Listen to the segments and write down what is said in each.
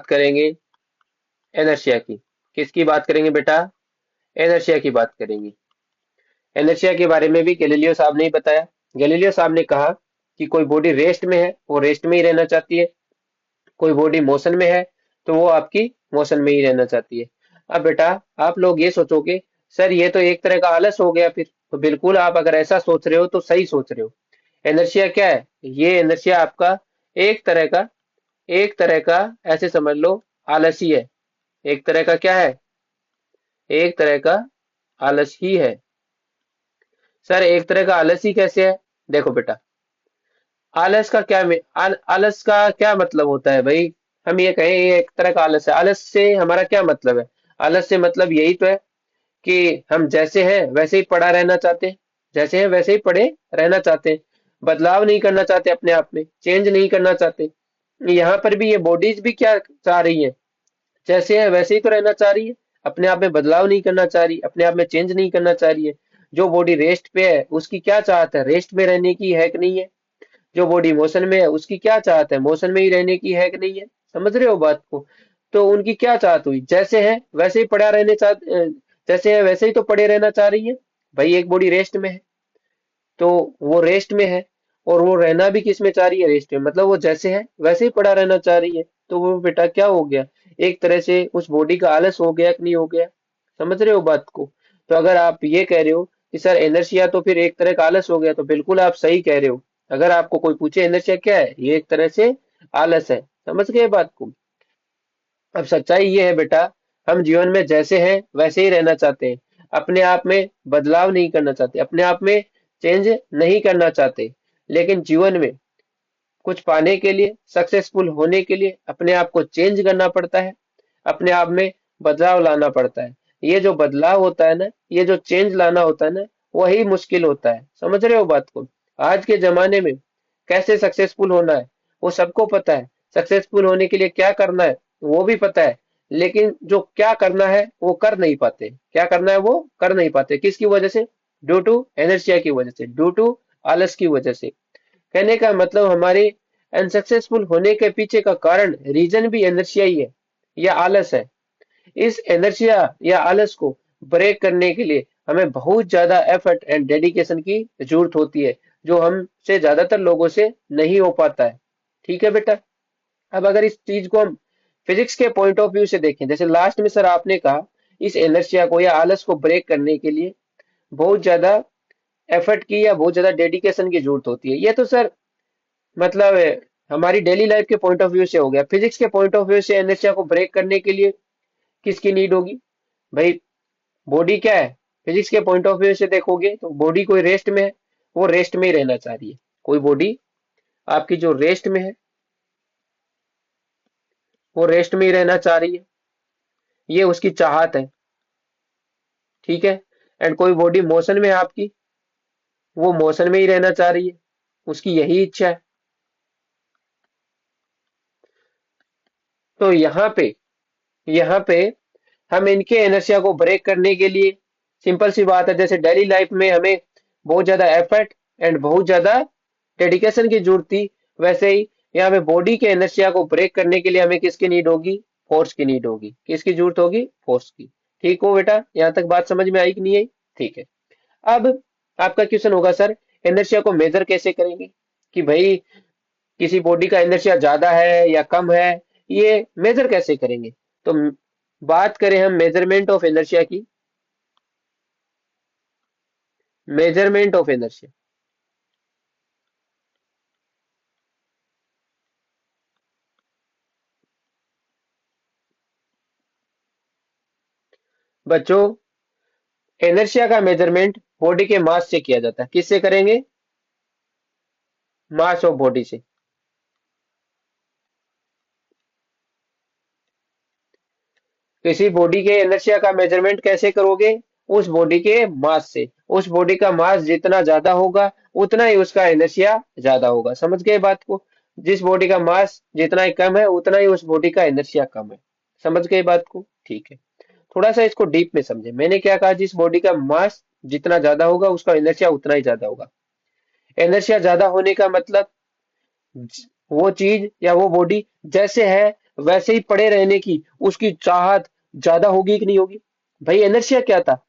करेंगे इनर्शिया की। किसकी बात करेंगे बेटा? इनर्शिया की बात करेंगे। इनर्शिया के बारे में भी गैलीलियो साहब ने ही बताया। गैलीलियो साहब ने कहा कि कोई बॉडी रेस्ट में है, वो रेस्ट में ही रहना चाहती है। कोई बॉडी मोशन में है, तो वो आपकी मोशन में ही रहना चाहती है। अब बेटा, आप लोग ये सोचोगे, सर ये तो एक तरह का आलस हो गया फिर। तो बिल्कुल, आप अगर ऐसा सोच रहे हो तो सही सोच रहे हो। इनर्शिया क्या है? ये इनर्शिया आपका एक तरह का एक तरह का ऐसे समझ लो, आलस ही है। एक तरह का क्या है? एक तरह का आलस ही है। सर एक तरह का आलस ही कैसे है? देखो बेटा, आलस का आलस का क्या मतलब होता है भाई? हम ये कहें ये एक तरह का आलस है, आलस से हमारा क्या मतलब है? आलस से मतलब यही तो है कि हम जैसे हैं वैसे ही पड़ा रहना चाहते हैं। जैसे हैं वैसे ही पड़े रहना चाहते हैं। बदलाव नहीं करना चाहते, अपने आप में चेंज नहीं करना चाहते। यहाँ पर भी ये बॉडीज भी क्या चाह रही है? जैसे है वैसे ही तो रहना चाह रही है। अपने आप में बदलाव नहीं करना चाह रही, अपने आप में चेंज नहीं करना चाह रही है। जो बॉडी रेस्ट पे है उसकी क्या चाहत है? रेस्ट में रहने की है कि नहीं है? जो बॉडी मोशन में है उसकी क्या चाहत है? मोशन में ही रहने की है कि नहीं है? समझ रहे हो बात को? तो उनकी क्या चाहत हुई? जैसे है वैसे ही पड़ा रहने जैसे है वैसे ही तो पड़े रहना चाह रही है। भाई एक बॉडी रेस्ट में है, तो वो रेस्ट में है। और वो रहना भी किस में चाह रही है? रेस्ट में। मतलब वो जैसे है वैसे ही पड़ा रहना चाह रही है। तो वो बेटा क्या हो गया? एक तरह से उस बॉडी का आलस हो गया कि नहीं हो गया? समझ रहे हो बात को? तो अगर आप ये कह रहे हो कि सर इनर्शिया तो फिर एक तरह का आलस हो गया, तो बिल्कुल आप सही कह रहे हो। अगर आपको कोई पूछे इनर्शिया क्या है, ये एक तरह से आलस है। समझ गए बात को? अब सच्चाई ये है बेटा, हम जीवन में जैसे हैं वैसे ही रहना चाहते हैं। अपने आप में बदलाव नहीं करना चाहते, अपने आप में चेंज नहीं करना चाहते। लेकिन जीवन में कुछ पाने के लिए, सक्सेसफुल होने के लिए अपने आप को चेंज करना पड़ता है। अपने आप में बदलाव लाना पड़ता है। ये जो बदलाव होता है ना, ये जो चेंज लाना होता है ना, वही मुश्किल होता है। समझ रहे हो बात को? आज के जमाने में कैसे सक्सेसफुल होना है वो सबको पता है। सक्सेसफुल होने के लिए क्या करना है वो भी पता है। लेकिन जो क्या करना है वो कर नहीं पाते। क्या करना है वो कर नहीं पाते। किसकी वजह से? ड्यू टू एनर्शिया की वजह से, ड्यू टू आलस की वजह से। कहने का मतलब हमारे अनसक्सेसफुल होने के पीछे का कारण, रीजन भी इनर्शिया ही है या आलस है। इस इनर्शिया या आलस को ब्रेक करने के लिए हमें बहुत ज्यादा एफर्ट एंड डेडिकेशन की जरूरत होती है, जो हमसे ज्यादातर लोगों से नहीं हो पाता है। ठीक है बेटा? अब अगर इस चीज को हम फिजिक्स के पॉइंट ऑफ व्यू से देखें, जैसे लास्ट में सर आपने कहा, इस इनर्शिया को या आलस को ब्रेक करने के लिए बहुत ज्यादा एफर्ट की या बहुत ज्यादा डेडिकेशन की जरूरत होती है। ये तो सर मतलब हमारी डेली लाइफ के पॉइंट ऑफ व्यू से हो गया। फिजिक्स के पॉइंट ऑफ व्यू से इनर्शिया को ब्रेक करने के लिए किसकी नीड होगी? भाई बॉडी क्या है? फिजिक्स के पॉइंट ऑफ व्यू से देखोगे तो बॉडी कोई रेस्ट में है, वो रेस्ट में ही रहना चाह रही है। कोई बॉडी आपकी जो रेस्ट में है, वो रेस्ट में ही रहना चाह रही है। ये उसकी चाहत है। ठीक है? एंड कोई बॉडी मोशन में है आपकी, वो मोशन में ही रहना चाह रही है। उसकी यही इच्छा है। तो यहाँ पे हम इनके इनर्शिया को ब्रेक करने के लिए, सिंपल सी बात है, जैसे डेली लाइफ में हमें बहुत ज्यादा एफर्ट एंड बहुत ज्यादा डेडिकेशन की जरूरत थी, वैसे ही यहाँ पे बॉडी के इनर्शिया को ब्रेक करने के लिए हमें किसकी नीड होगी? फोर्स की नीड होगी। किसकी जरूरत होगी? फोर्स की। ठीक हो बेटा? यहाँ तक बात समझ में आई कि नहीं आई? ठीक है। अब आपका क्वेश्चन होगा, सर इनर्शिया को मेजर कैसे करेंगे? कि भाई किसी बॉडी का इनर्शिया ज्यादा है या कम है, ये मेजर कैसे करेंगे? तो बात करें हम मेजरमेंट ऑफ इनर्शिया की। मेजरमेंट ऑफ इनर्शिया, बच्चों इनर्शिया का मेजरमेंट बॉडी के मास से किया जाता है। किससे करेंगे? मास ऑफ बॉडी से। किसी बॉडी के इनर्शिया का मेजरमेंट कैसे करोगे? उस बॉडी के मास से। उस बॉडी का मास जितना ज्यादा होगा उतना ही उसका इनर्शिया ज्यादा होगा। समझ गए बात को? जिस बॉडी का मास जितना ही कम है उतना ही उस बॉडी का इनर्शिया कम है। समझ गए बात को? ठीक है। थोड़ा सा इसको डीप में समझे। मैंने क्या कहा? जिस बॉडी का मास जितना ज्यादा होगा उसका इनर्शिया उतना ही ज्यादा होगा। इनर्शिया ज्यादा होने का मतलब वो चीज या वो बॉडी जैसे है वैसे ही पड़े रहने की उसकी चाहत ज्यादा होगी कि नहीं होगी? भाई इनर्शिया क्या था?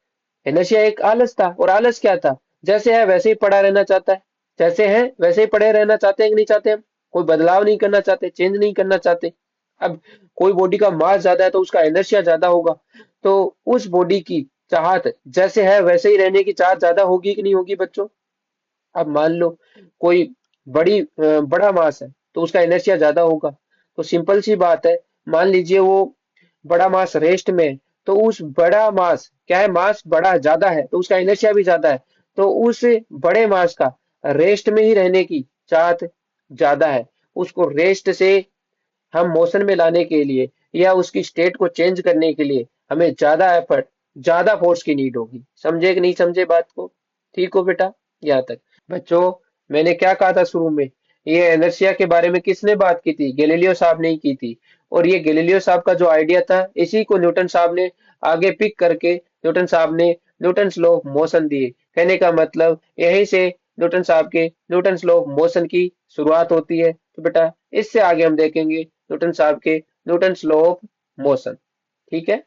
इनर्शिया एक आलस था, और आलस क्या था? जैसे है वैसे ही पड़ा रहना चाहता है। जैसे है वैसे ही पड़े रहना चाहते हैं कि नहीं चाहते हम? कोई बदलाव नहीं करना चाहते, चेंज नहीं करना चाहते। अब कोई बॉडी का मास ज्यादा है तो उसका इनर्शिया ज्यादा होगा, तो उस बॉडी की चाहत जैसे है वैसे ही रहने की चाहत ज्यादा होगी कि नहीं होगी बच्चों? अब मान लो कोई बड़ा मास है तो उसका इनर्शिया ज्यादा होगा। तो सिंपल सी बात है, मान लीजिए वो बड़ा मास रेस्ट में है, तो उस बड़ा मास क्या है, मास बड़ा ज्यादा है तो उसका इनर्शिया भी ज्यादा है। तो उस बड़े मास का रेस्ट में ही रहने की चाहत ज्यादा है। उसको रेस्ट से हम मोशन में लाने के लिए या उसकी स्टेट को चेंज करने के लिए हमें ज्यादा एफर्ट, ज्यादा फोर्स की नीड होगी। समझे कि नहीं समझे बात को? ठीक हो बेटा? यहाँ तक। बच्चों, मैंने क्या कहा था शुरू में? ये इनर्शिया के बारे में किसने बात की थी? गैलीलियो साहब ने ही की थी। और ये गैलीलियो साहब का जो आइडिया था, इसी को न्यूटन साहब ने आगे पिक करके न्यूटन साहब ने न्यूटन्स लॉ ऑफ मोशन दिए। कहने का मतलब यहीं से न्यूटन साहब के न्यूटन्स लॉ ऑफ मोशन की शुरुआत होती है। तो बेटा इससे आगे हम देखेंगे न्यूटन साहब के न्यूटन्स लॉ ऑफ मोशन। ठीक है?